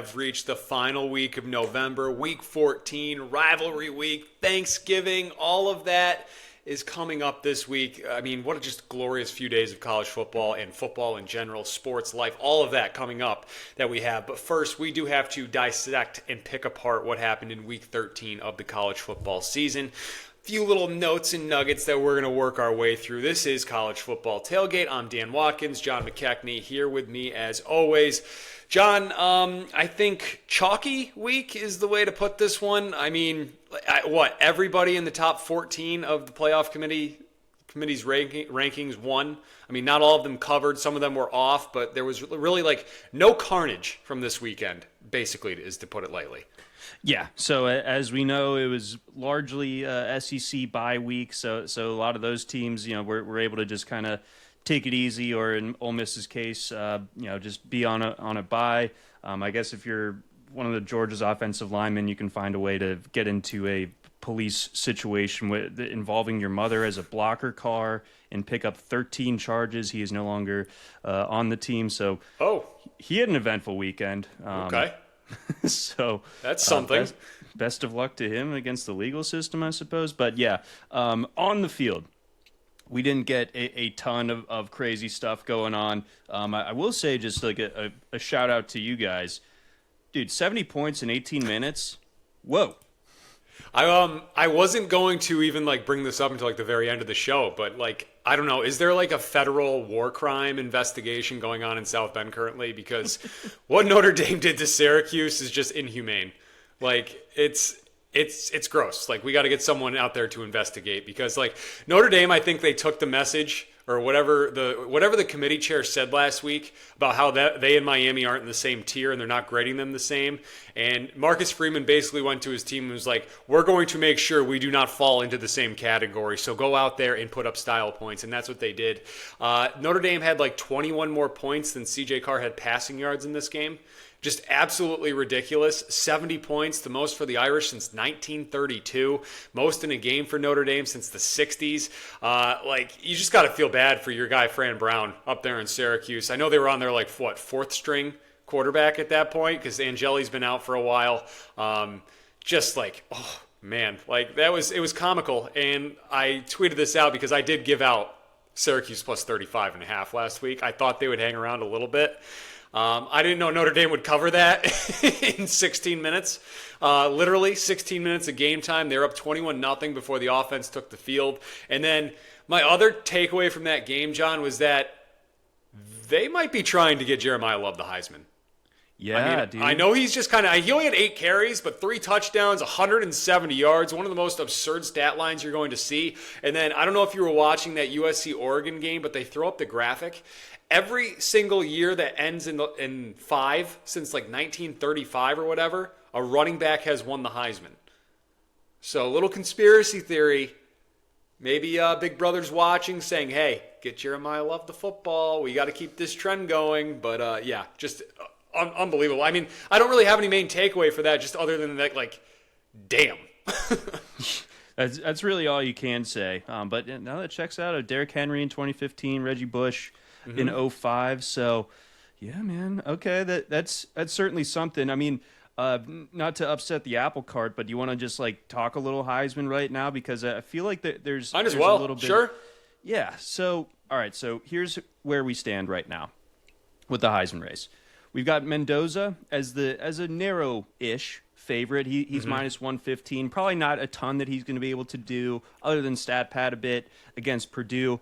have reached the final week of November, week 14, rivalry week, Thanksgiving, all of that is coming up this week. I mean, what a just glorious few days of college football and football in general, sports, life, all of that coming up that we have. But first, we do have to dissect and pick apart what happened in week 13 of the college football season. Few little notes and nuggets that we're going to work our way through. This is College Football Tailgate. I'm Dan Watkins, John McKechnie here with me as always. John, I think chalky week is the way to put this one. I mean, everybody in the top 14 of the playoff committee's rankings won. I mean, not all of them covered. Some of them were off, but there was really no carnage from this weekend, basically, is to put it lightly. Yeah, so as we know, it was largely SEC bye week, so a lot of those teams, were able to just kind of take it easy, or in Ole Miss's case, just be on a bye. I guess if you're one of the Georgia's offensive linemen, you can find a way to get into a police situation involving your mother as a blocker car and pick up 13 charges. He is no longer on the team, so he had an eventful weekend. Okay. So that's something. Best of luck to him against the legal system, I suppose. But yeah, on the field, we didn't get a ton of crazy stuff going on. I will say just like a shout out to you guys. Dude, 70 points in 18 minutes. Whoa. I wasn't going to even bring this up until the very end of the show, but I don't know, is there a federal war crime investigation going on in South Bend currently? Because what Notre Dame did to Syracuse is just inhumane. It's gross. We got to get someone out there to investigate, because Notre Dame, I think they took the message, or whatever the committee chair said last week about how they and Miami aren't in the same tier and they're not grading them the same. And Marcus Freeman basically went to his team and was like, we're going to make sure we do not fall into the same category. So go out there and put up style points. And that's what they did. Notre Dame had 21 more points than CJ Carr had passing yards in this game. Just absolutely ridiculous. 70 points, the most for the Irish since 1932. Most in a game for Notre Dame since the 60s. You just got to feel bad for your guy, Fran Brown, up there in Syracuse. I know they were on their, fourth string quarterback at that point, because Angeli's been out for a while. Oh, man. It was comical. And I tweeted this out because I did give out Syracuse plus 35.5 last week. I thought they would hang around a little bit. I didn't know Notre Dame would cover that in 16 minutes. Literally 16 minutes of game time. They were up 21-0 before the offense took the field. And then my other takeaway from that game, John, was that they might be trying to get Jeremiah Love the Heisman. Yeah, dude. I know he's just he only had 8 carries, but 3 touchdowns, 170 yards, one of the most absurd stat lines you're going to see. And then I don't know if you were watching that USC-Oregon game, but they throw up the graphic. Every single year that ends in 5 since 1935 or whatever, a running back has won the Heisman. So a little conspiracy theory. Maybe Big Brother's watching, saying, hey, get Jeremiah Love the football. We got to keep this trend going. But yeah, just unbelievable. I mean, I don't really have any main takeaway for that, just other than that, damn. That's really all you can say. But now that checks out, Derrick Henry in 2015, Reggie Bush in 2005. So, yeah, man. Okay, that's certainly something. I mean, not to upset the apple cart, but do you want to just talk a little Heisman right now? Because I feel like there's might as well. A little bit. Sure. Yeah. So, all right. So here's where we stand right now with the Heisman race. We've got Mendoza as a narrow-ish favorite. He's minus 115. Probably not a ton that he's going to be able to do other than stat pad a bit against Purdue.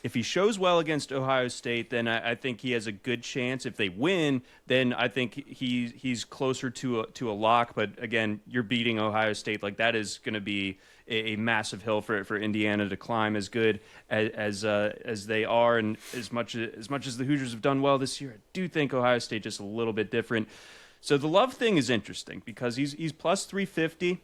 If he shows well against Ohio State, then I think he has a good chance. If they win, then I think he's closer to a lock. But again, you're beating Ohio State. That is going to be a massive hill for Indiana to climb. As good as they are, and as much as the Hoosiers have done well this year, I do think Ohio State just a little bit different. So the Love thing is interesting because he's plus 350.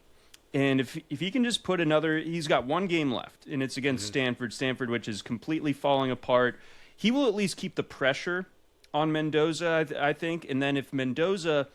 And if he can just put he's got one game left, and it's against Stanford, which is completely falling apart. He will at least keep the pressure on Mendoza, I think. And then if Mendoza,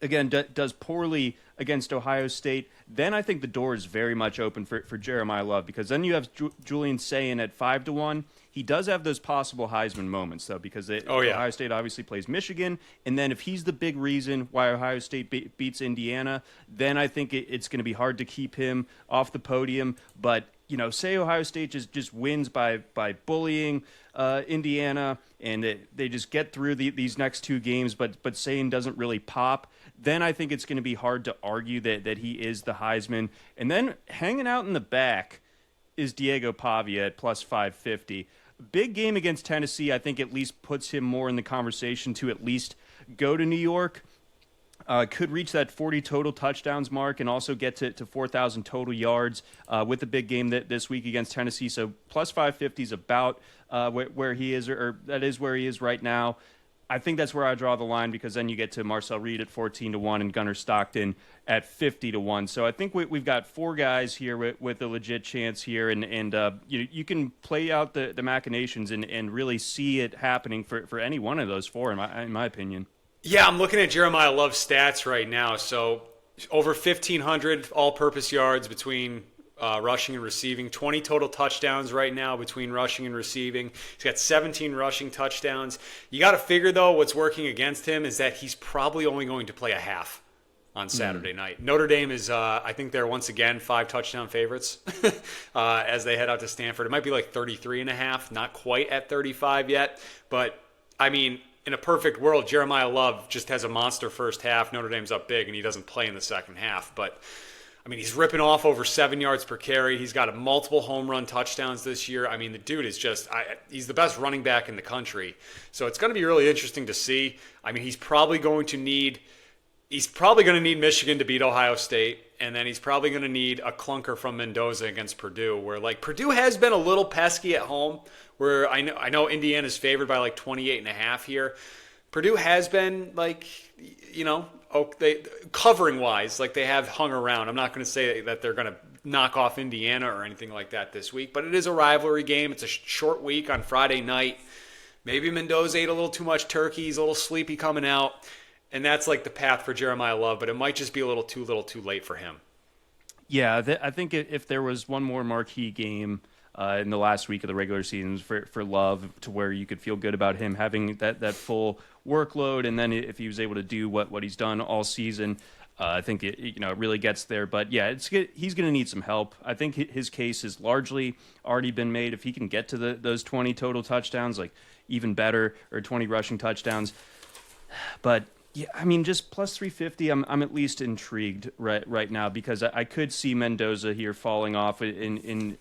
again, does poorly against Ohio State, then I think the door is very much open for Jeremiah Love, because then you have Julian Sayin at 5-1. He does have those possible Heisman moments, though, because Ohio State obviously plays Michigan, and then if he's the big reason why Ohio State beats Indiana, then I think it's going to be hard to keep him off the podium. But say Ohio State just wins by bullying Indiana, and they just get through these next two games, but Sayin doesn't really pop, then I think it's going to be hard to argue that he is the Heisman. And then hanging out in the back is Diego Pavia at plus 550. Big game against Tennessee, I think at least puts him more in the conversation to at least go to New York. Could reach that 40 total touchdowns mark and also get to 4,000 total yards with the big game this week against Tennessee. So plus 550 is about where he is, or that is where he is right now. I think that's where I draw the line, because then you get to Marcel Reed at 14-1 and Gunnar Stockton at 50-1. So I think we've got four guys here with a legit chance here, and you can play out the machinations and really see it happening for any one of those four, in my opinion. Yeah, I'm looking at Jeremiah Love's stats right now. So over 1,500 all-purpose yards between rushing and receiving, 20 total touchdowns right now between rushing and receiving. He's got 17 rushing touchdowns. You got to figure, though, what's working against him is that he's probably only going to play a half on Saturday night. Notre Dame is, I think they're once again 5-touchdown favorites as they head out to Stanford. It might be like 33.5, not quite at 35 yet. But, I mean, in a perfect world, Jeremiah Love just has a monster first half. Notre Dame's up big, and he doesn't play in the second half. But I mean, he's ripping off over 7 yards per carry. He's got multiple home run touchdowns this year. I mean, the dude is he's the best running back in the country. So it's going to be really interesting to see. I mean, he's probably going to need Michigan to beat Ohio State, and then he's probably going to need a clunker from Mendoza against Purdue, where Purdue has been a little pesky at home, where I know Indiana's favored by 28.5 here. Purdue has been covering wise, they have hung around. I'm not going to say that they're going to knock off Indiana or anything like that this week, but it is a rivalry game. It's a short week on Friday night. Maybe Mendoza ate a little too much turkey. He's a little sleepy coming out, and that's the path for Jeremiah Love, but it might just be a little too late for him. Yeah, I think if there was one more marquee game in the last week of the regular season for Love, to where you could feel good about him having that full workload, and then if he was able to do what he's done all season, I think it really gets there. But yeah, he's going to need some help. I think his case has largely already been made. If he can get to those 20 total touchdowns, even better, or 20 rushing touchdowns. But yeah, I mean, just plus 350, I'm at least intrigued right now, because I could see Mendoza here falling off in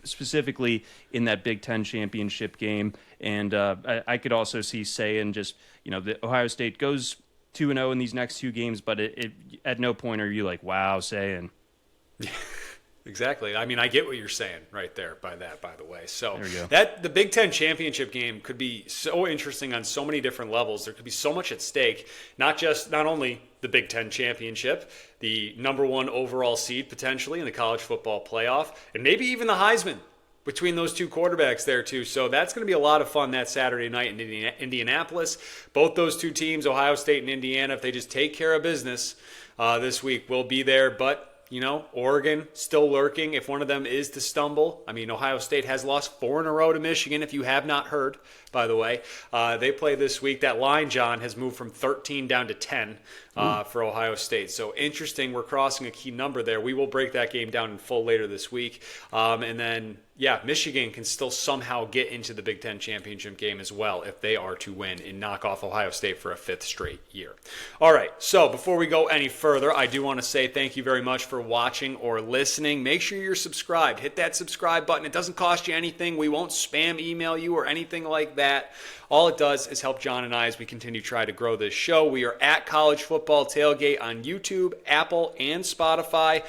specifically in that Big Ten championship game, and I could also see Sayin the Ohio State goes 2-0 in these next two games, but it at no point are you wow, Sayin. Exactly. I mean, I get what you're saying right there by the way. So there we go. The Big Ten championship game could be so interesting on so many different levels. There could be so much at stake, not only the Big Ten championship, the number one overall seed potentially in the college football playoff, and maybe even the Heisman between those two quarterbacks there too. So that's going to be a lot of fun that Saturday night in Indianapolis. Both those two teams, Ohio State and Indiana, if they just take care of business this week, will be there. But Oregon still lurking if one of them is to stumble. I mean, Ohio State has lost 4 in a row to Michigan, if you have not heard, by the way. They play this week. That line, John, has moved from 13 down to 10 for Ohio State. So interesting. We're crossing a key number there. We will break that game down in full later this week. And then, Michigan can still somehow get into the Big Ten championship game as well if they are to win and knock off Ohio State for a 5th straight year. All right, so before we go any further, I do want to say thank you very much for watching or listening. Make sure you're subscribed. Hit that subscribe button. It doesn't cost you anything. We won't spam email you or anything like that. All it does is help John and I as we continue to try to grow this show. We are at College Football Tailgate on YouTube, Apple, and Spotify.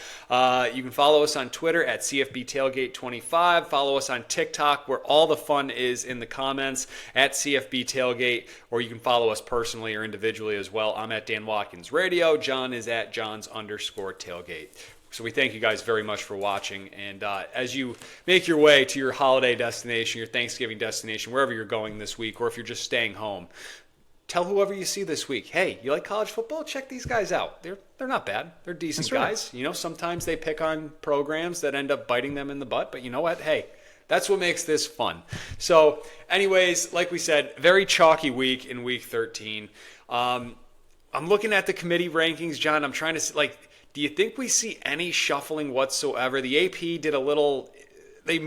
You can follow us on Twitter at CFB Tailgate 25. Follow us on TikTok, where all the fun is in the comments, at CFB Tailgate, or you can follow us personally or individually as well. I'm at Dan Watkins Radio. John is at Johns_Tailgate. So we thank you guys very much for watching. And as you make your way to your holiday destination, your Thanksgiving destination, wherever you're going this week, or if you're just staying home, tell whoever you see this week, hey, you like college football? Check these guys out. They're not bad. They're decent guys. You know, sometimes they pick on programs that end up biting them in the butt, but you know what? Hey, that's what makes this fun. So, anyways, like we said, very chalky week in week 13. I'm looking at the committee rankings, John. I'm trying to, do you think we see any shuffling whatsoever? The AP did a little, they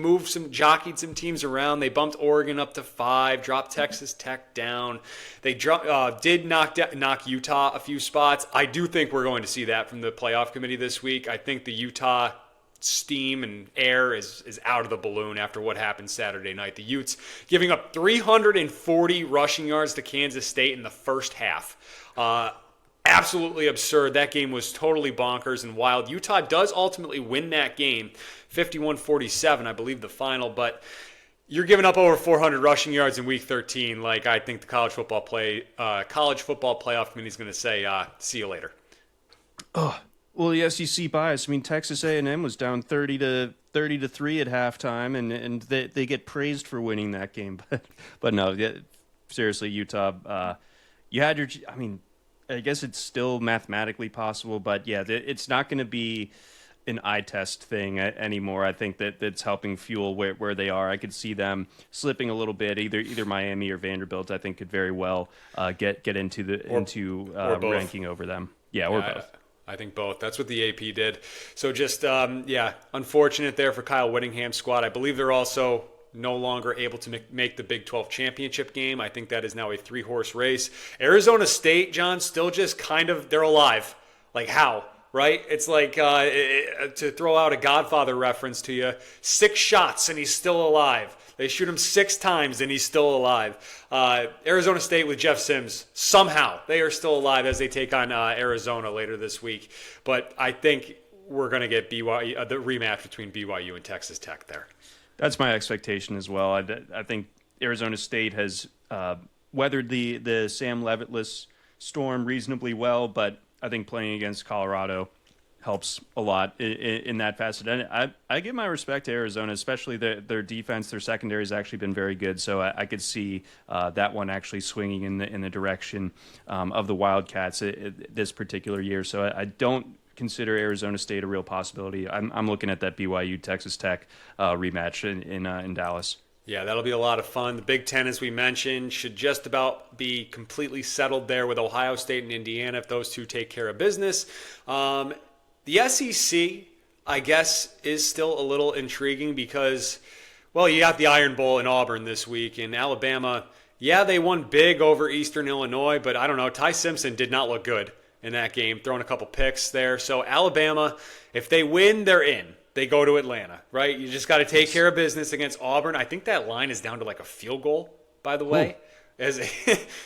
jockeyed some teams around. They bumped Oregon up to 5, dropped Texas Tech down. They did knock Utah a few spots. I do think we're going to see that from the playoff committee this week. I think the Utah steam and air is out of the balloon after what happened Saturday night. The Utes giving up 340 rushing yards to Kansas State in the first half. Absolutely absurd. That game was totally bonkers and wild. Utah does ultimately win that game, 51-47, I believe the final, but you're giving up over 400 rushing yards in week 13. I think the college football playoff committee is going to say, see you later. Oh, well, the SEC bias. I mean, Texas A&M was down 30 to 3 at halftime, and they get praised for winning that game. But no, seriously, Utah, you had your. I mean, I guess it's still mathematically possible, but yeah, it's not going to be an eye test thing anymore. I think that's helping fuel where they are. I could see them slipping a little bit. Either Miami or Vanderbilt, I think, could very well get into ranking over them. Yeah, or both. I think both. That's what the AP did. So just, unfortunate there for Kyle Whittingham's squad. I believe they're also no longer able to make the Big 12 championship game. I think that is now a 3-horse race. Arizona State, John, still just they're alive. Like how? Right? It's like, to throw out a Godfather reference to you, 6 shots and he's still alive. They shoot him 6 times and he's still alive. Arizona State with Jeff Sims, somehow they are still alive as they take on Arizona later this week. But I think we're going to get BYU, the rematch between BYU and Texas Tech there. That's my expectation as well. I think Arizona State has weathered the Sam Levitless storm reasonably well, but I think playing against Colorado helps a lot in that facet. And I give my respect to Arizona, especially their defense. Their secondary has actually been very good, so I could see that one actually swinging in the direction of the Wildcats this particular year. So I don't consider Arizona State a real possibility. I'm looking at that BYU Texas Tech rematch in Dallas. Yeah, that'll be a lot of fun. The Big Ten, as we mentioned, should just about be completely settled there with Ohio State and Indiana if those two take care of business. The SEC, I guess, is still a little intriguing because, well, you got the Iron Bowl in Auburn this week, and Alabama, yeah, they won big over Eastern Illinois, but I don't know, Ty Simpson did not look good in that game, throwing a couple picks there. So Alabama, if they win, they're in. They go to Atlanta, right? You just got to take care of business against Auburn. I think that line is down to like a field goal, by the way.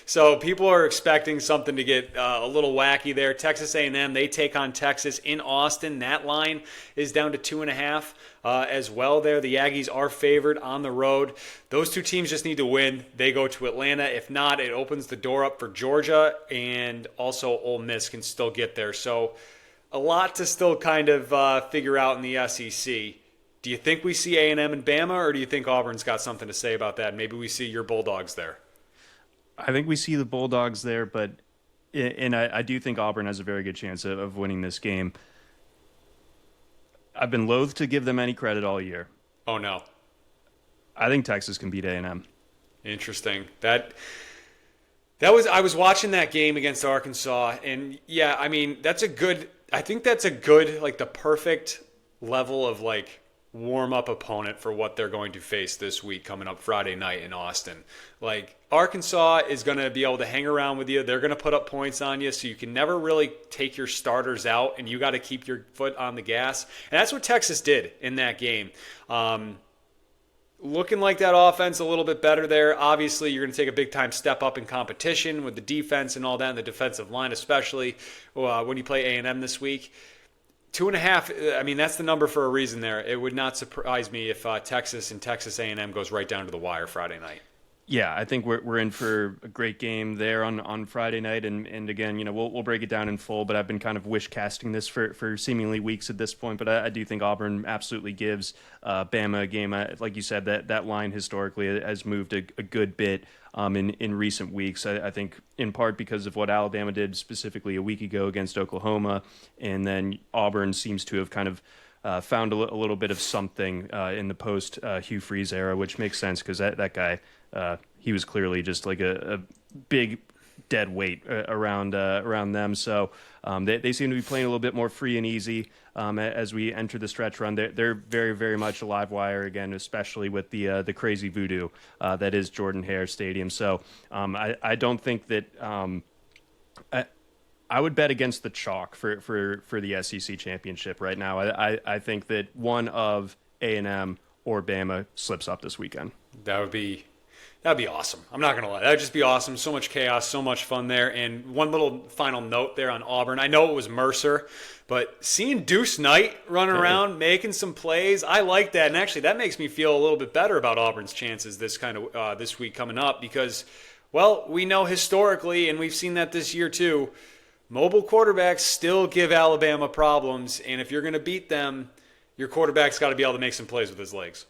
So people are expecting something to get a little wacky there. Texas A&M, they take on Texas in Austin. That line is down to 2.5 as well there. The Aggies are favored on the road. Those two teams just need to win. They go to Atlanta. If not, it opens the door up for Georgia, and also Ole Miss can still get there. So a lot to still kind of figure out in the SEC. Do you think we see A&M and Bama, or do you think Auburn's got something to say about that? Maybe we see your Bulldogs there. I think we see the Bulldogs there, but I do think Auburn has a very good chance of winning this game. I've been loath to give them any credit all year. Oh, no. I think Texas can beat A&M. Interesting. I was watching that game against Arkansas, and yeah, I mean, I think that's a good, like the perfect level of like warm-up opponent for what they're going to face this week coming up Friday night in Austin. Like, Arkansas is going to be able to hang around with you. They're going to put up points on you, so you can never really take your starters out, and you got to keep your foot on the gas. And that's what Texas did in that game. Looking like that offense a little bit better there. Obviously, you're going to take a big-time step up in competition with the defense and all that, and the defensive line especially when you play A&M this week. 2.5, I mean, that's the number for a reason there. It would not surprise me if Texas and Texas A&M goes right down to the wire Friday night. Yeah, I think we're in for a great game there on Friday night, and again, we'll break it down in full. But I've been kind of wish casting this for seemingly weeks at this point. But I do think Auburn absolutely gives Bama a game. Like you said, that line historically has moved a good bit in recent weeks. I think in part because of what Alabama did specifically a week ago against Oklahoma, and then Auburn seems to have kind of found a little bit of something in the post Hugh Freeze era, which makes sense because that guy. He was clearly just like a big dead weight around them. So they seem to be playing a little bit more free and easy as we enter the stretch run. They're very, very much a live wire again, especially with the crazy voodoo that is Jordan-Hare Stadium. So I don't think that I would bet against the chalk for the SEC championship right now. I think that one of A&M or Bama slips up this weekend. That'd be awesome. I'm not going to lie. That would just be awesome. So much chaos, so much fun there. And one little final note there on Auburn. I know it was Mercer, but seeing Deuce Knight running around, making some plays, I like that. And actually, that makes me feel a little bit better about Auburn's chances this week coming up because, well, we know historically, and we've seen that this year too, mobile quarterbacks still give Alabama problems. And if you're going to beat them, your quarterback's got to be able to make some plays with his legs.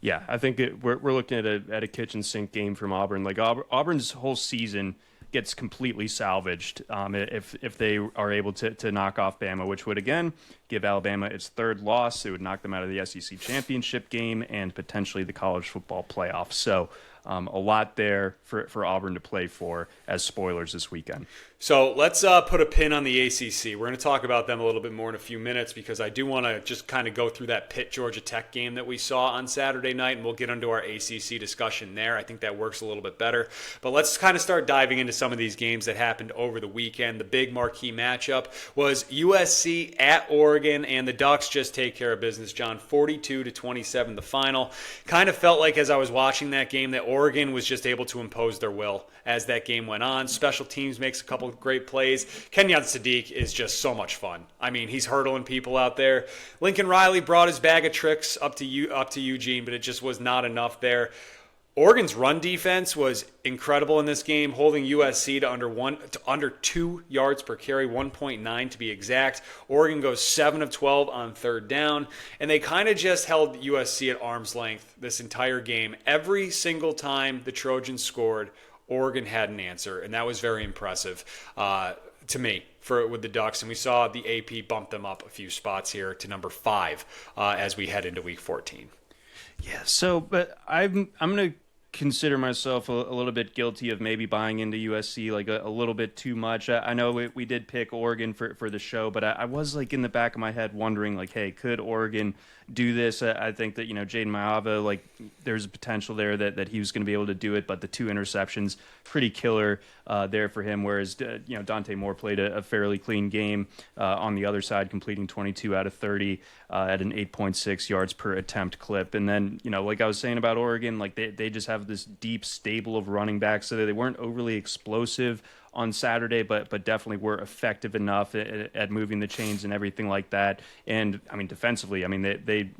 Yeah, I think we're looking at a kitchen sink game from Auburn. Like Auburn's whole season gets completely salvaged if they are able to knock off Bama, which would again give Alabama its third loss. It would knock them out of the SEC championship game and potentially the college football playoff. So a lot there for Auburn to play for as spoilers this weekend. So let's put a pin on the ACC. We're going to talk about them a little bit more in a few minutes because I do want to just kind of go through that Pitt Georgia Tech game that we saw on Saturday night, and we'll get into our ACC discussion there. I think that works a little bit better. But let's kind of start diving into some of these games that happened over the weekend. The big marquee matchup was USC at Oregon, and the Ducks just take care of business, John, 42-27 the final. Kind of felt like as I was watching that game that Oregon was just able to impose their will as that game went on. Special teams makes a couple great plays. Kenyon Sadiq is just so much fun. I mean, he's hurdling people out there. Lincoln Riley brought his bag of tricks up to Eugene, but it just was not enough there. Oregon's run defense was incredible in this game, holding USC to under 2 yards per carry, 1.9 to be exact. Oregon goes 7 of 12 on third down, and they kind of just held USC at arm's length this entire game. Every single time the Trojans scored, Oregon had an answer, and that was very impressive to me with the Ducks. And we saw the AP bump them up a few spots here to number 5 as we head into Week 14. Yeah, so but I'm going to consider myself a little bit guilty of maybe buying into USC like a little bit too much. I know we did pick Oregon for the show, but I was like in the back of my head wondering like, hey, could Oregon do this? I think that, Jaden Maava, like there's a potential there that he was going to be able to do it, but the 2 interceptions, pretty killer there for him, whereas, Dante Moore played a fairly clean game on the other side, completing 22 out of 30 at an 8.6 yards per attempt clip. And then, like I was saying about Oregon, like they just have this deep stable of running backs, so they weren't overly explosive on Saturday, but definitely were effective enough at moving the chains and everything like that. And I mean, defensively, I mean, they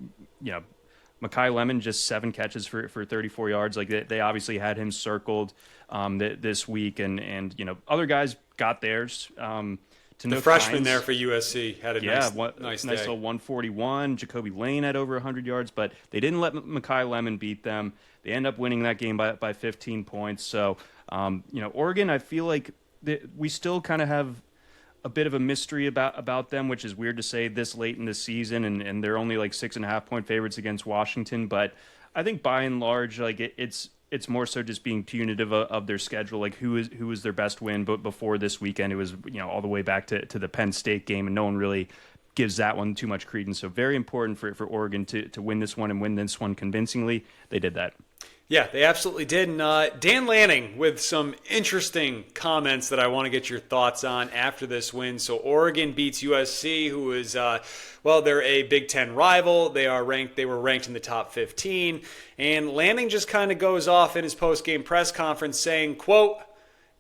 Mekhi Lemon just 7 catches for 34 yards. Like they obviously had him circled this week, and other guys got theirs. The freshman there for USC had a nice day. Little 141. Jacoby Lane had over 100 yards, but they didn't let Mekhi Lemon beat them. They end up winning that game by 15 points. So, Oregon, I feel like we still kind of have a bit of a mystery about them, which is weird to say this late in the season, and they're only like 6.5-point favorites against Washington. But I think by and large, like it's more so just being punitive of their schedule. Like who is their best win, but before this weekend, it was all the way back to the Penn State game, and no one really gives that one too much credence. So very important for Oregon to win this one and win this one convincingly. They did that. Yeah, they absolutely did. And Dan Lanning with some interesting comments that I want to get your thoughts on after this win. So Oregon beats USC, who is, they're a Big Ten rival. They were ranked in the top 15. And Lanning just kind of goes off in his post-game press conference saying, quote,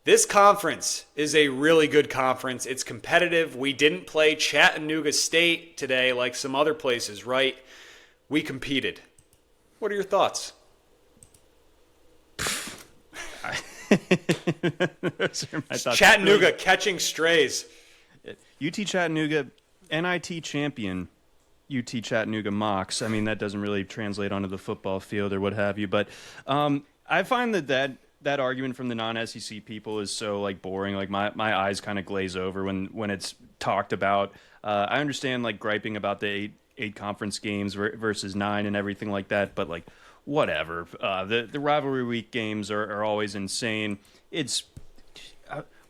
"This conference is a really good conference. It's competitive. We didn't play Chattanooga State today like some other places, right? We competed." What are your thoughts? Those are my thoughts. Chattanooga catching strays. UT Chattanooga, NIT champion. UT Chattanooga Mocs. I mean, that doesn't really translate onto the football field or what have you. But I find that argument from the non-SEC people is so like boring. Like my eyes kind of glaze over when it's talked about. I understand like griping about the eight conference games versus 9 and everything like that. But like whatever. The rivalry week games are always insane. It's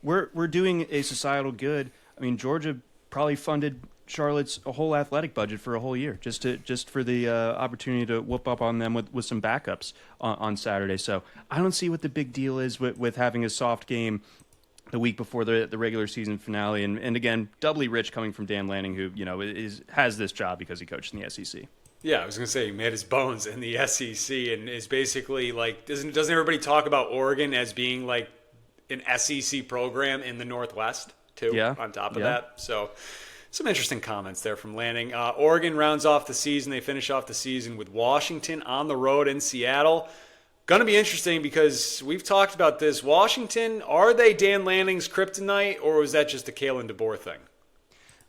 we're doing a societal good. I mean, Georgia probably funded Charlotte's a whole athletic budget for a whole year just for the opportunity to whoop up on them with some backups on Saturday. So I don't see what the big deal is with having a soft game the week before the regular season finale. And again, doubly rich coming from Dan Lanning, who has this job because he coached in the SEC. Yeah, I was gonna say he made his bones in the SEC and is basically like doesn't everybody talk about Oregon as being like an SEC program in the Northwest too? Yeah. On top of that, so. Some interesting comments there from Lanning. Oregon rounds off the season. They finish off the season with Washington on the road in Seattle. Going to be interesting because we've talked about this. Washington, are they Dan Lanning's kryptonite, or was that just a Kalen DeBoer thing?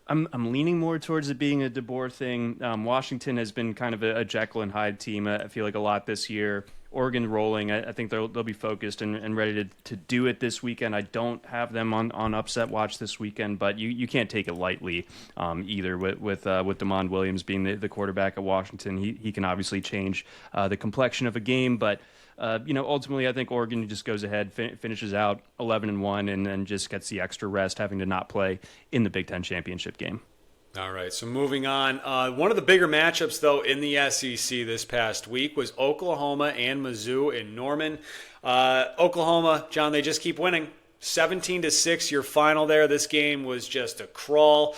I'm leaning more towards it being a DeBoer thing. Washington has been kind of a Jekyll and Hyde team, I feel like, a lot this year. Oregon rolling. I think they'll be focused and ready to do it this weekend. I don't have them on upset watch this weekend, but you can't take it lightly either with DeMond Williams being the quarterback at Washington. He can obviously change the complexion of a game, but ultimately I think Oregon just goes ahead, finishes out 11-1, and then just gets the extra rest having to not play in the Big Ten championship game. All right, so moving on. One of the bigger matchups, though, in the SEC this past week was Oklahoma and Mizzou in Norman. Oklahoma, John, they just keep winning. 17-6, your final there. This game was just a crawl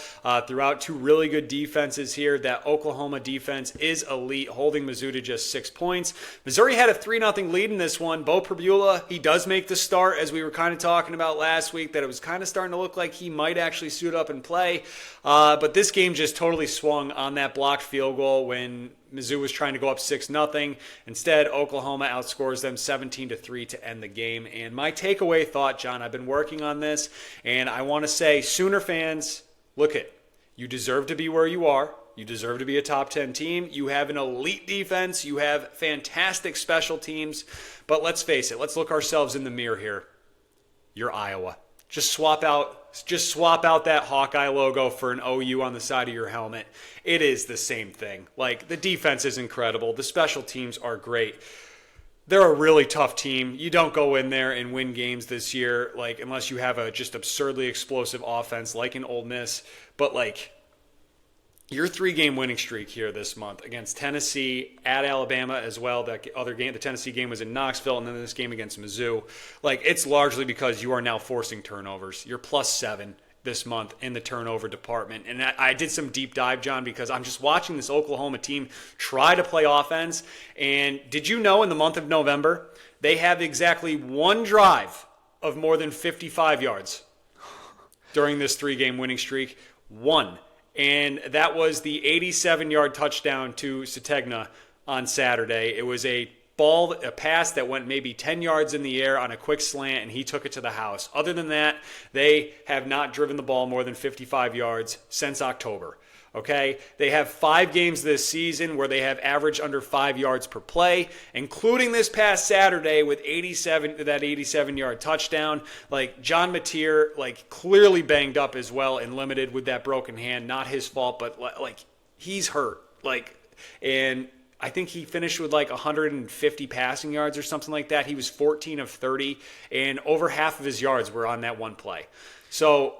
throughout. Two really good defenses here. That Oklahoma defense is elite, holding Mizzou to just 6 points. Missouri had a 3-0 lead in this one. Bo Pribula, he does make the start, as we were kind of talking about last week, that it was kind of starting to look like he might actually suit up and play. But this game just totally swung on that blocked field goal when Mizzou was trying to go up 6-0. Instead, Oklahoma outscores them 17-3 to end the game. And my takeaway thought, John, I've been working on this, and I want to say, Sooner fans, look it. You deserve to be where you are. You deserve to be a top 10 team. You have an elite defense. You have fantastic special teams. But let's face it. Let's look ourselves in the mirror here. You're Iowa. Just swap out that Hawkeye logo for an OU on the side of your helmet. It is the same thing. Like, the defense is incredible. The special teams are great. They're a really tough team. You don't go in there and win games this year, like, unless you have a just absurdly explosive offense like an Ole Miss. But, like, your 3-game winning streak here this month against Tennessee, at Alabama as well. That other game, the Tennessee game, was in Knoxville, and then this game against Mizzou. Like, it's largely because you are now forcing turnovers. You're +7 this month in the turnover department. And I did some deep dive, John, because I'm just watching this Oklahoma team try to play offense. And did you know in the month of November, they have exactly one drive of more than 55 yards during this 3-game winning streak? One. And that was the 87-yard touchdown to Sategna on Saturday. It was a pass that went maybe 10 yards in the air on a quick slant, and he took it to the house. Other than that, they have not driven the ball more than 55 yards since October. Okay? They have 5 games this season where they have averaged under 5 yards per play, including this past Saturday with 87-yard touchdown. Like, John Mateer, like, clearly banged up as well and limited with that broken hand. Not his fault, but, like, he's hurt. Like, and I think he finished with like 150 passing yards or something like that. He was 14 of 30, and over half of his yards were on that one play. So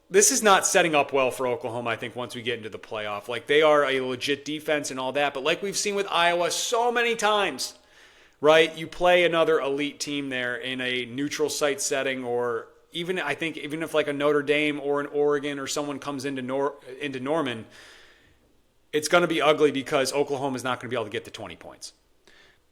this is not setting up well for Oklahoma, I think, once we get into the playoff. Like, they are a legit defense and all that, but like we've seen with Iowa so many times, right? You play another elite team there in a neutral site setting, or even if like a Notre Dame or an Oregon or someone comes into Norman, it's going to be ugly because Oklahoma is not going to be able to get to 20 points.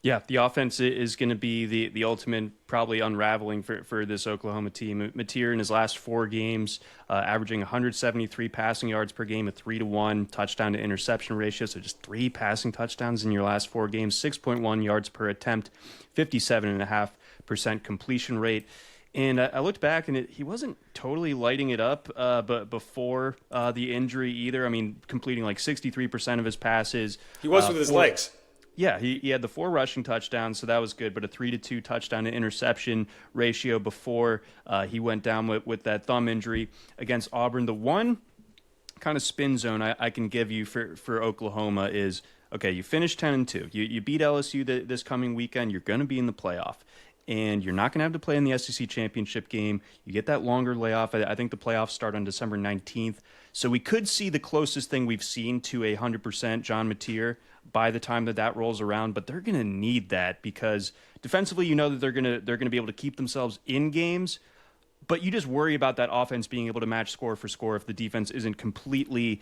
Yeah, the offense is going to be the ultimate probably unraveling for this Oklahoma team. Mateer in his last 4 games, averaging 173 passing yards per game, a 3-to-1 touchdown to interception ratio, so just 3 passing touchdowns in your last 4 games, 6.1 yards per attempt, 57.5 percent completion rate. And I looked back, and he wasn't totally lighting it up but before the injury either. I mean, completing like 63% of his passes. He was with his legs. Yeah, he had the 4 rushing touchdowns, so that was good, but a 3-to-2 touchdown to interception ratio before he went down with that thumb injury against Auburn. The one kind of spin zone I can give you for Oklahoma is, okay, you finished 10-2. You beat LSU this coming weekend. You're going to be in the playoff, and you're not going to have to play in the SEC championship game. You get that longer layoff. I think the playoffs start on December 19th, so we could see the closest thing we've seen to 100% John Mateer by the time that rolls around, but they're going to need that because defensively, you know that they're going to be able to keep themselves in games, but you just worry about that offense being able to match score for score if the defense isn't completely,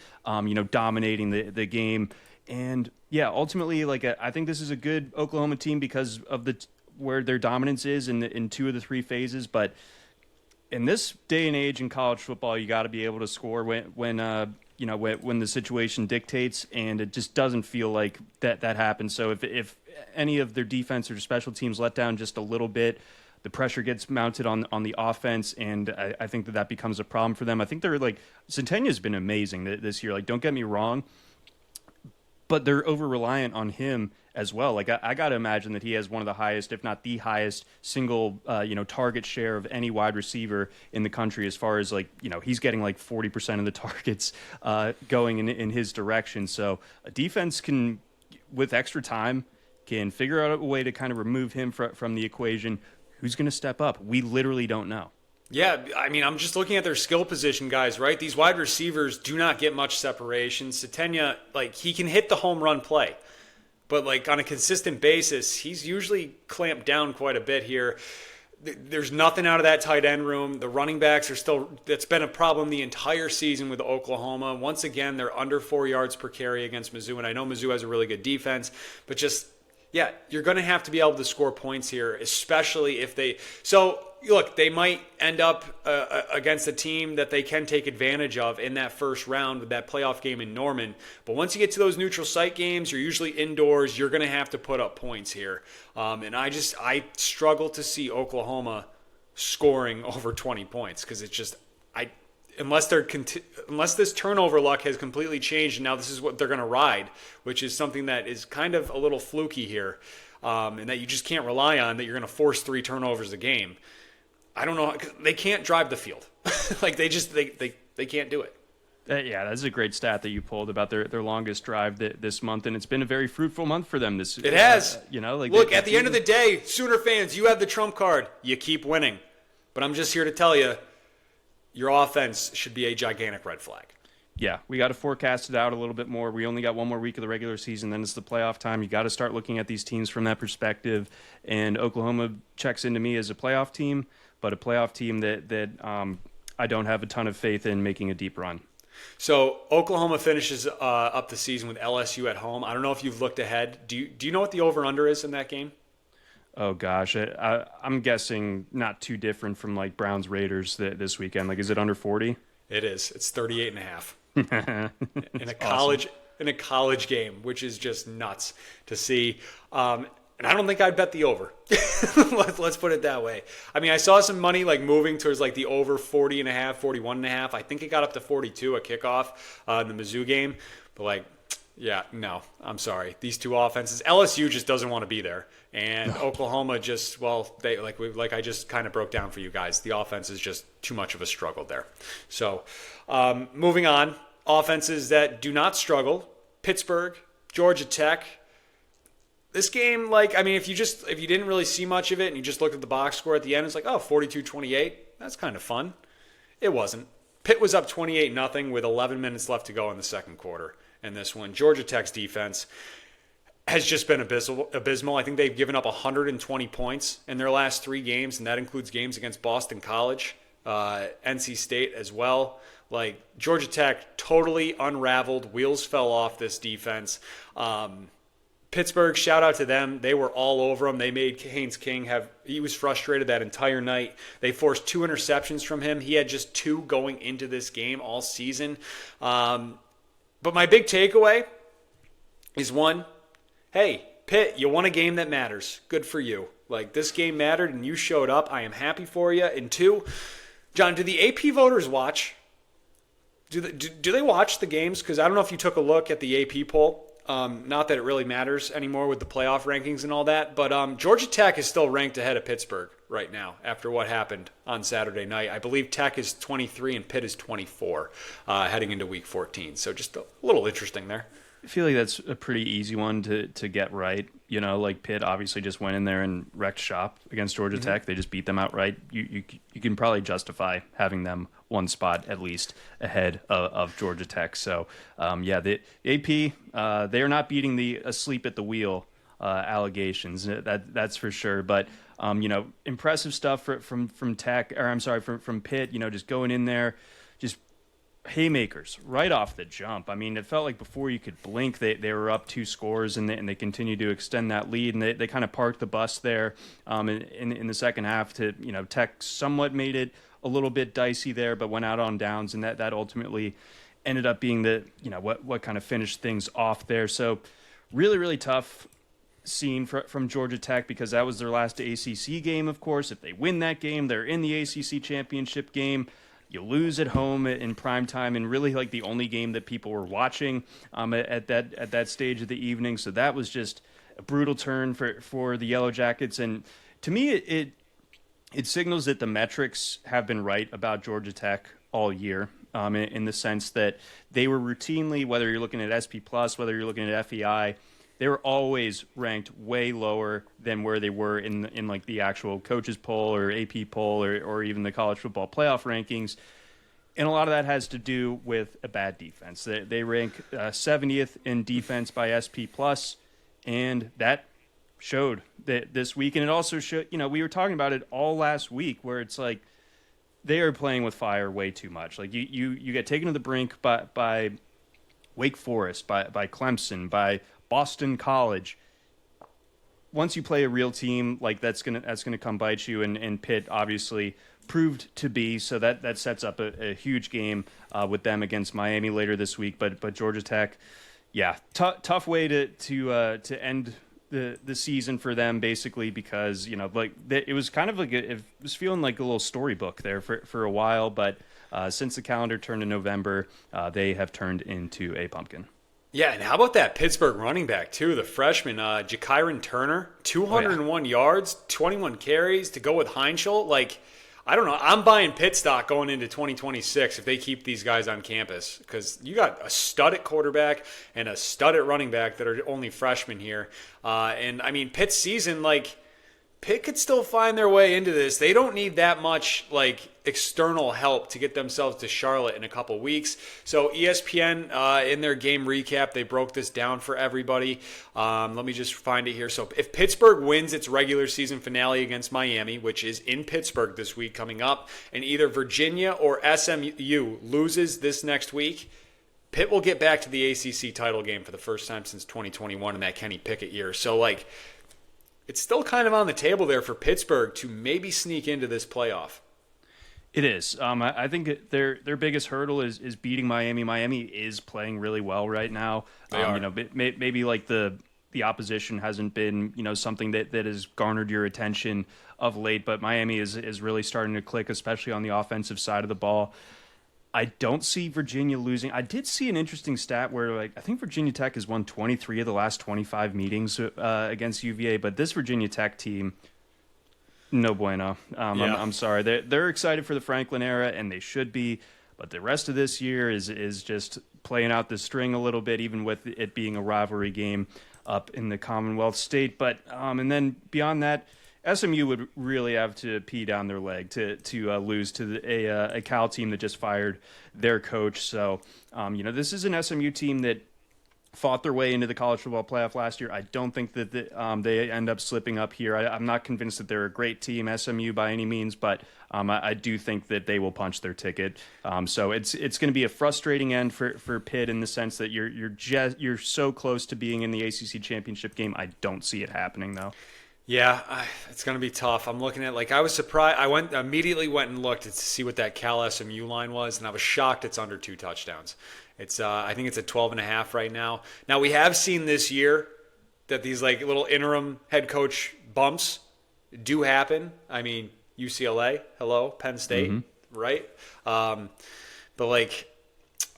dominating the game. And yeah, ultimately, like I think this is a good Oklahoma team because of where their dominance is in 2 of the 3 phases, but in this day and age in college football, you got to be able to score when the situation dictates, and it just doesn't feel like that happens. So if any of their defense or special teams let down just a little bit, the pressure gets mounted on the offense, and I think that becomes a problem for them. I think they're like Centennial's been amazing this year. Like, don't get me wrong, but they're over-reliant on him as well. Like, I got to imagine that he has one of the highest, if not the highest, single, target share of any wide receiver in the country as far as, he's getting like 40% of the targets going in his direction. So a defense can, with extra time, can figure out a way to kind of remove him from the equation. Who's going to step up? We literally don't know. Yeah, I mean, I'm just looking at their skill position guys, right? These wide receivers do not get much separation. Satenya, he can hit the home run play, but on a consistent basis, he's usually clamped down quite a bit here. There's nothing out of that tight end room. The running backs are still, that's been a problem the entire season with Oklahoma. Once again, they're under 4 yards per carry against Mizzou, and I know Mizzou has a really good defense, but you're going to have to be able to score points here, especially if they... So, look, they might end up against a team that they can take advantage of in that first round with that playoff game in Norman. But once you get to those neutral site games, you're usually indoors. You're going to have to put up points here. And I struggle to see Oklahoma scoring over 20 points because it's just... Unless this turnover luck has completely changed and now this is what they're going to ride, which is something that is kind of a little fluky here, and that you just can't rely on, that you're going to force 3 turnovers a game. I don't know. They can't drive the field. They can't do it. Yeah, that's a great stat that you pulled about their longest drive this month, and it's been a very fruitful month for them. It has. Look, at the end of the day, Sooner fans, you have the trump card. You keep winning. But I'm just here to tell you, your offense should be a gigantic red flag. Yeah, we got to forecast it out a little bit more. We only got 1 more week of the regular season, then it's the playoff time. You got to start looking at these teams from that perspective. And Oklahoma checks into me as a playoff team, but a playoff team that I don't have a ton of faith in making a deep run. So Oklahoma finishes up the season with LSU at home. I don't know if you've looked ahead. Do you know what the over-under is in that game? Oh, gosh. I'm guessing not too different from Browns Raiders this weekend. Is it under 40? It is. It's 38.5 in a college game, which is just nuts to see. And I don't think I'd bet the over. Let's put it that way. I mean, I saw some money moving towards the over 40.5, 41.5. I think it got up to 42 at kickoff in the Mizzou game. But yeah, no, I'm sorry. These 2 offenses, LSU just doesn't want to be there. And Oklahoma just, they I just kind of broke down for you guys. The offense is just too much of a struggle there. So, moving on, offenses that do not struggle: Pittsburgh, Georgia Tech. This game, if you didn't really see much of it and you just looked at the box score at the end, it's 42-28. That's kind of fun. It wasn't. Pitt was up 28-0 with 11 minutes left to go in the second quarter. In this one, Georgia Tech's defense has just been abysmal. I think they've given up 120 points in their last 3 games, and that includes games against Boston College, NC State as well. Georgia Tech totally unraveled. Wheels fell off this defense. Pittsburgh, shout out to them. They were all over him. They made Haynes King he was frustrated that entire night. They forced 2 interceptions from him. He had just 2 going into this game all season. But my big takeaway is 1, hey, Pitt, you won a game that matters. Good for you. Like, this game mattered and you showed up. I am happy for you. And 2, John, do the AP voters watch? Do they watch the games? Because I don't know if you took a look at the AP poll. Not that it really matters anymore with the playoff rankings and all that, but Georgia Tech is still ranked ahead of Pittsburgh right now after what happened on Saturday night. I believe Tech is 23 and Pitt is 24 heading into Week 14. So just a little interesting there. I feel like that's a pretty easy one to get right. You know, like Pitt obviously just went in there and wrecked shop against Georgia Tech. They just beat them outright. You can probably justify having them one spot at least ahead of Georgia Tech. So, the AP, they are not beating the asleep at the wheel allegations. That's for sure. But, impressive stuff from Tech, or I'm sorry, from Pitt, just going in there, just haymakers right off the jump. I mean, it felt like before you could blink, they were up 2 scores, and they continued to extend that lead, and they kind of parked the bus there in the second half to, Tech somewhat made it a little bit dicey there, but went out on downs, and that ultimately ended up being what kind of finished things off there. So really, really tough scene from Georgia Tech, because that was their last ACC game, of course. If they win that game, they're in the ACC championship game. You lose at home in prime time, and really like the only game that people were watching at that stage of the evening. So that was just a brutal turn for the Yellow Jackets. And to me, it signals that the metrics have been right about Georgia Tech all year, in the sense that they were routinely, whether you're looking at SP+, whether you're looking at FEI, they were always ranked way lower than where they were in like the actual coaches poll or AP poll or even the college football playoff rankings. And a lot of that has to do with a bad defense. They rank 70th in defense by SP+, and that showed this week. And it also showed, we were talking about it all last week, where it's like they are playing with fire way too much. Like you get taken to the brink by Wake Forest, by Clemson, by Boston College. Once you play a real team, like that's gonna come bite you, and Pitt obviously proved to be. So that sets up a huge game with them against Miami later this week. But Georgia Tech, tough way to end the season for them, basically, because it was kind of like it was feeling like a little storybook there for a while, but since the calendar turned to November, they have turned into a pumpkin. Yeah, and how about that Pittsburgh running back, too, the freshman, Jakiron Turner, 201 yards, 21 carries to go with Heinschel. Like, I don't know. I'm buying Pitt stock going into 2026 if they keep these guys on campus, because you got a stud at quarterback and a stud at running back that are only freshmen here. And, I mean, Pitt's season, like, Pitt could still find their way into this. They don't need that much external help to get themselves to Charlotte in a couple weeks. So ESPN, in their game recap, they broke this down for everybody. Let me just find it here. So if Pittsburgh wins its regular season finale against Miami, which is in Pittsburgh this week coming up, and either Virginia or SMU loses this next week, Pitt will get back to the ACC title game for the first time since 2021 in that Kenny Pickett year. So it's still kind of on the table there for Pittsburgh to maybe sneak into this playoff. It is. I think their biggest hurdle is beating Miami. Miami is playing really well right now. They are. Maybe like the opposition hasn't been something that has garnered your attention of late, but Miami is really starting to click, especially on the offensive side of the ball. I don't see Virginia losing. I did see an interesting stat where I think Virginia Tech has won 23 of the last 25 meetings against UVA, but this Virginia Tech team, no bueno. I'm sorry. They're excited for the Franklin era, and they should be, but the rest of this year is just playing out the string a little bit, even with it being a rivalry game up in the Commonwealth State. But and then beyond that, SMU would really have to pee down their leg to lose to a Cal team that just fired their coach. So, this is an SMU team that fought their way into the college football playoff last year. I don't think that they end up slipping up here. I'm not convinced that they're a great team, SMU, by any means, but I do think that they will punch their ticket. So it's going to be a frustrating end for Pitt in the sense that you're so close to being in the ACC championship game. I don't see it happening, though. Yeah, it's going to be tough. I'm looking at I was surprised. I immediately went and looked to see what that Cal SMU line was, and I was shocked it's under 2 touchdowns. It's I think it's at 12.5 right now. Now we have seen this year that these little interim head coach bumps do happen. I mean, UCLA, hello, Penn State, right? But like,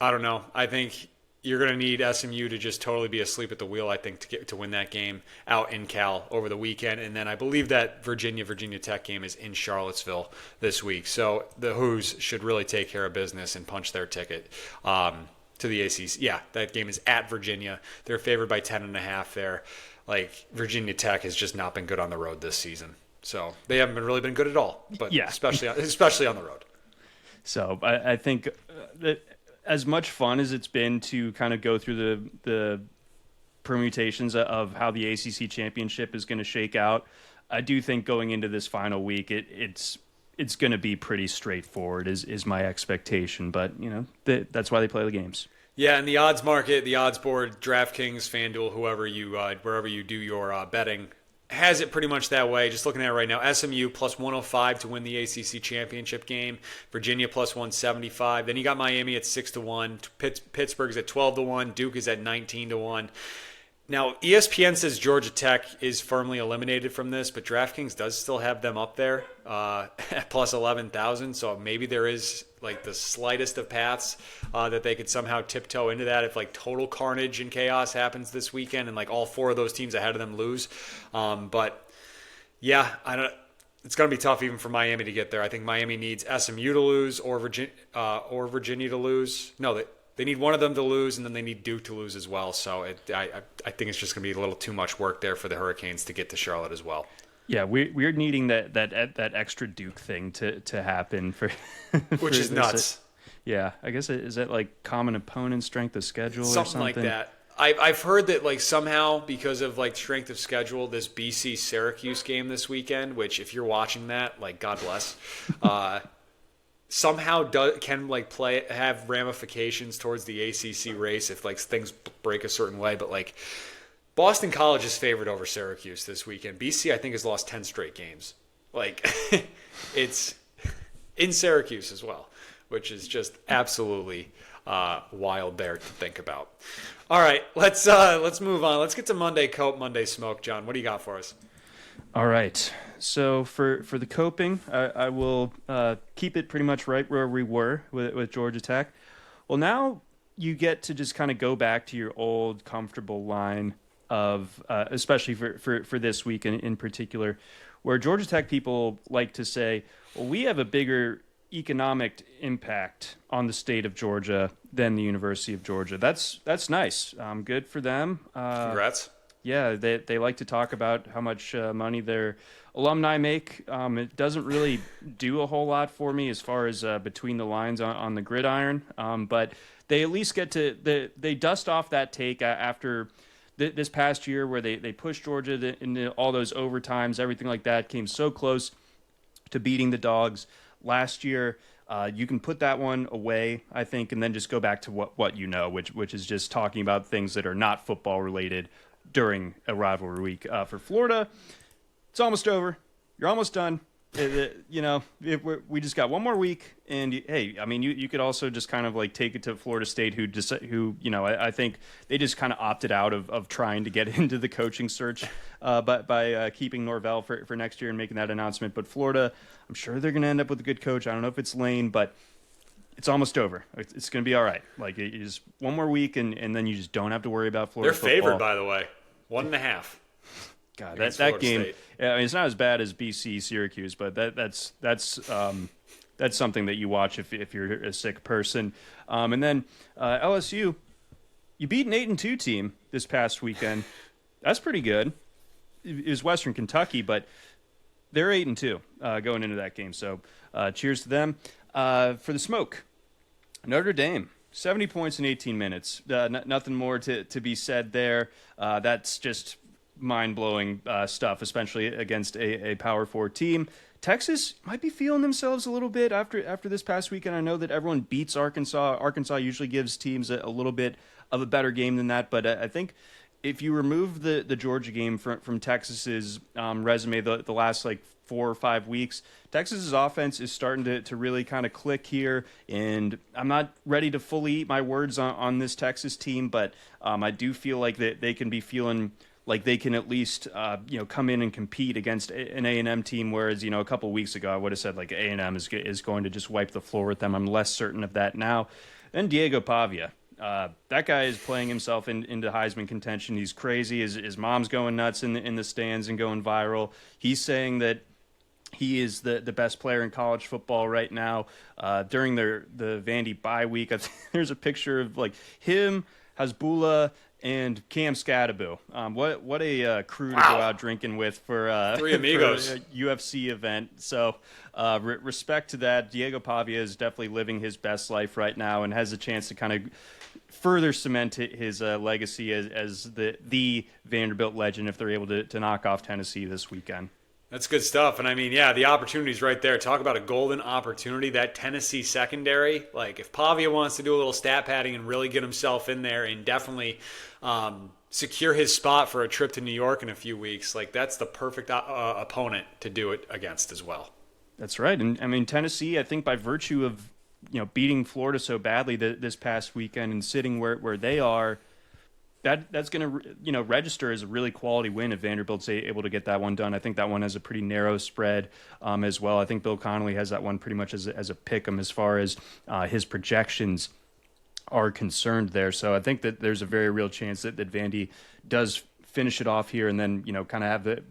I don't know. I think you're going to need SMU to just totally be asleep at the wheel, I think, to win that game out in Cal over the weekend. And then I believe that Virginia Tech game is in Charlottesville this week. So the Hoos should really take care of business and punch their ticket to the ACC. Yeah, that game is at Virginia. They're favored by 10.5 there. Like, Virginia Tech has just not been good on the road this season. So they haven't really been good at all, but especially on the road. So I think that as much fun as it's been to kind of go through the permutations of how the ACC championship is going to shake out, I do think going into this final week, it's going to be pretty straightforward is my expectation. But, that's why they play the games. Yeah, and the odds market, the odds board, DraftKings, FanDuel, wherever you do your betting, has it pretty much that way. Just looking at it right now, SMU plus 105 to win the ACC championship game. Virginia plus 175. Then you got Miami at 6-1. Pittsburgh's at 12-1. Duke is at 19-1. Now, ESPN says Georgia Tech is firmly eliminated from this, but DraftKings does still have them up there at plus 11,000. So maybe there is like the slightest of paths that they could somehow tiptoe into that if like total carnage and chaos happens this weekend and like all four of those teams ahead of them lose. But yeah, it's going to be tough even for Miami to get there. I think Miami needs SMU to lose or Virginia to lose. No, they need one of them to lose, and then they need Duke to lose as well. So I think it's just going to be a little too much work there for the Hurricanes to get to Charlotte as well. Yeah, we're needing that extra Duke thing to happen for which is nuts. Yeah, I guess is that like common opponent strength of schedule or something like that. I've heard that like somehow because of like strength of schedule, this BC Syracuse game this weekend, which if you're watching that, like God bless. Somehow can like have ramifications towards the ACC race if like things break a certain way. But like Boston College is favored over Syracuse this weekend. BC I think has lost 10 straight games. Like it's in Syracuse as well, which is just absolutely wild there to think about. All right, let's move on. Let's get to Monday Cope, Monday Smoke. John, what do you got for us? All right. So for the coping, I will keep it pretty much right where we were with Georgia Tech. Well, now you get to just kind of go back to your old comfortable line of, especially for this week in particular, where Georgia Tech people like to say, well, we have a bigger economic impact on the state of Georgia than the University of Georgia. That's nice. Good for them. Congrats. Yeah, they like to talk about how much money their alumni make. It doesn't really do a whole lot for me as far as between the lines on the gridiron. But they at least get to they dust off that take after this past year where they pushed Georgia into all those overtimes, everything like that, came so close to beating the Dogs last year. You can put that one away, I think, and then just go back to what you know, which is just talking about things that are not football related during a rivalry week. For Florida, it's almost over. You're almost done. We just got one more week, and hey, I mean, you could also just kind of like take it to Florida State, who I think they just kind of opted out of trying to get into the coaching search, by keeping Norvell for next year and making that announcement. But Florida, I'm sure they're going to end up with a good coach. I don't know if it's Lane, but it's almost over. It's going to be all right. Like, you just one more week, and then you just don't have to worry about Florida. They're favored, by the way, 1.5. God, that game. I mean, it's not as bad as BC Syracuse, but that's something that you watch if you're a sick person. And then LSU, you beat an 8-2 team this past weekend. That's pretty good. It was Western Kentucky, but they're 8-2 going into that game. So cheers to them. For the smoke, Notre Dame. 70 points in 18 minutes. Nothing more to be said there. That's just mind-blowing stuff, especially against a Power 4 team. Texas might be feeling themselves a little bit after this past weekend. I know that everyone beats Arkansas. Arkansas usually gives teams a little bit of a better game than that, but I think if you remove the Georgia game from Texas's resume the last like 4 or 5 weeks, Texas's offense is starting to really kind of click here, and I'm not ready to fully eat my words on this Texas team, but I do feel like that they can be feeling like they can at least come in and compete against an A&M team, whereas a couple weeks ago I would have said like A&M is going to just wipe the floor with them. I'm less certain of that now. Then Diego Pavia. That guy is playing himself into Heisman contention. He's crazy. His mom's going nuts in the stands and going viral. He's saying that he is the best player in college football right now. During the Vandy bye week, there's a picture of like him, Hasbullah, and Cam Scadaboo. What a crew to go out drinking with for Three amigos. for a UFC event. So respect to that. Diego Pavia is definitely living his best life right now and has a chance to kind of further cement his legacy as the Vanderbilt legend if they're able to knock off Tennessee this weekend. That's good stuff. And I mean, yeah, the opportunity's right there. Talk about a golden opportunity. That Tennessee secondary, like if Pavia wants to do a little stat padding and really get himself in there and definitely secure his spot for a trip to New York in a few weeks, like that's the perfect opponent to do it against as well. That's right. And I mean, Tennessee, I think by virtue of beating Florida so badly this past weekend and sitting where they are, that's going to register as a really quality win if Vanderbilt's able to get that one done. I think that one has a pretty narrow spread as well. I think Bill Connolly has that one pretty much as a pick-em as far as his projections are concerned there. So I think that there's a very real chance that Vandy does finish it off here and then kind of have the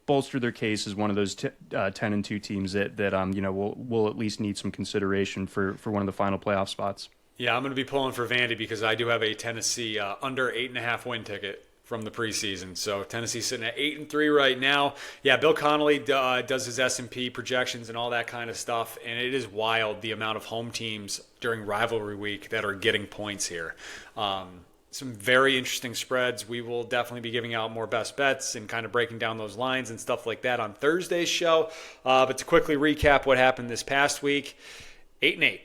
bolster their case as one of those 10-2 teams that will at least need some consideration for one of the final playoff spots. Yeah, I'm going to be pulling for Vandy because I do have a Tennessee under 8.5 win ticket from the preseason. So Tennessee's sitting at 8-3 right now. Yeah, Bill Connolly does his S&P projections and all that kind of stuff, and it is wild the amount of home teams during rivalry week that are getting points here. Some very interesting spreads. We will definitely be giving out more best bets and kind of breaking down those lines and stuff like that on Thursday's show. But to quickly recap what happened this past week, 8-8.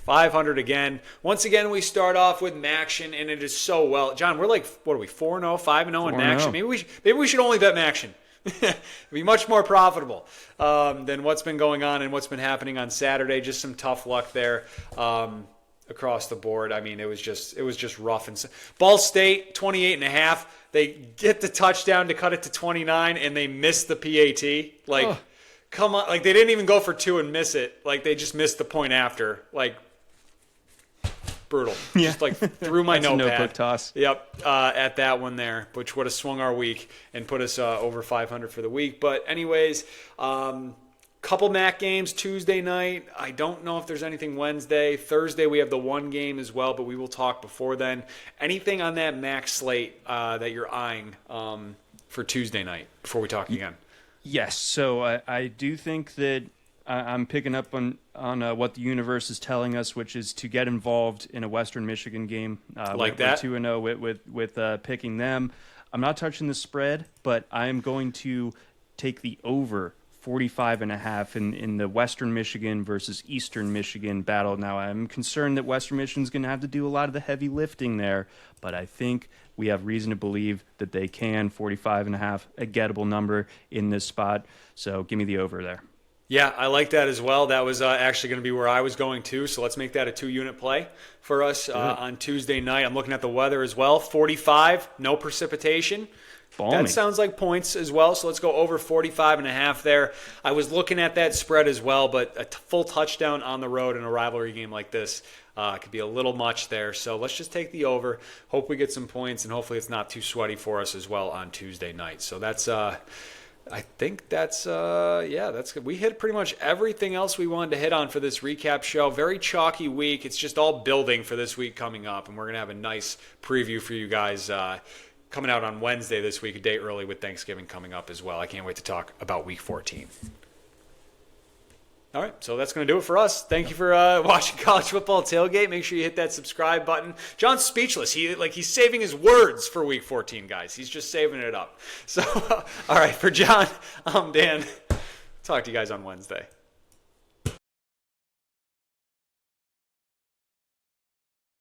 500 again. Once again, we start off with Maction, and it is so well. John, we're like, what are we, 4-0, 5-0 in Maction? Maybe we should only bet Maction. It'd be much more profitable than what's been going on and what's been happening on Saturday. Just some tough luck there across the board. I mean, it was just rough. And Ball State, 28.5. They get the touchdown to cut it to 29, and they miss the PAT. Come on, like they didn't even go for 2 and miss it. Like they just missed the point after. Like brutal. Yeah. Just like threw my notepad. Notebook toss. Yep, at that one there, which would have swung our week and put us over 500 for the week. But anyways, couple MAC games Tuesday night. I don't know if there's anything Wednesday. Thursday we have the one game as well, but we will talk before then. Anything on that MAC slate that you're eyeing for Tuesday night before we talk again? Yes, so I do think that I'm picking up on what the universe is telling us, which is to get involved in a Western Michigan game. Like that? We're 2-0 with picking them. I'm not touching the spread, but I am going to take the over 45.5 in the Western Michigan versus Eastern Michigan battle. Now, I'm concerned that Western Michigan's going to have to do a lot of the heavy lifting there, but I think we have reason to believe that they can. 45.5, a gettable number in this spot. So give me the over there. Yeah, I like that as well. That was actually going to be where I was going to. So let's make that a 2-unit play for us on Tuesday night. I'm looking at the weather as well. 45, no precipitation. Balmy. That sounds like points as well. So let's go over 45.5 there. I was looking at that spread as well, but a full touchdown on the road in a rivalry game like this could be a little much there. So let's just take the over. Hope we get some points, and hopefully it's not too sweaty for us as well on Tuesday night. So that's I think that's that's good. We hit pretty much everything else we wanted to hit on for this recap show. Very chalky week. It's just all building for this week coming up, and we're going to have a nice preview for you guys coming out on Wednesday this week, a day early with Thanksgiving coming up as well. I can't wait to talk about Week 14. All right, so that's going to do it for us. Thank you for watching College Football Tailgate. Make sure you hit that subscribe button. John's speechless. He's saving his words for Week 14, guys. He's just saving it up. So, all right, for John, I'm Dan. Talk to you guys on Wednesday.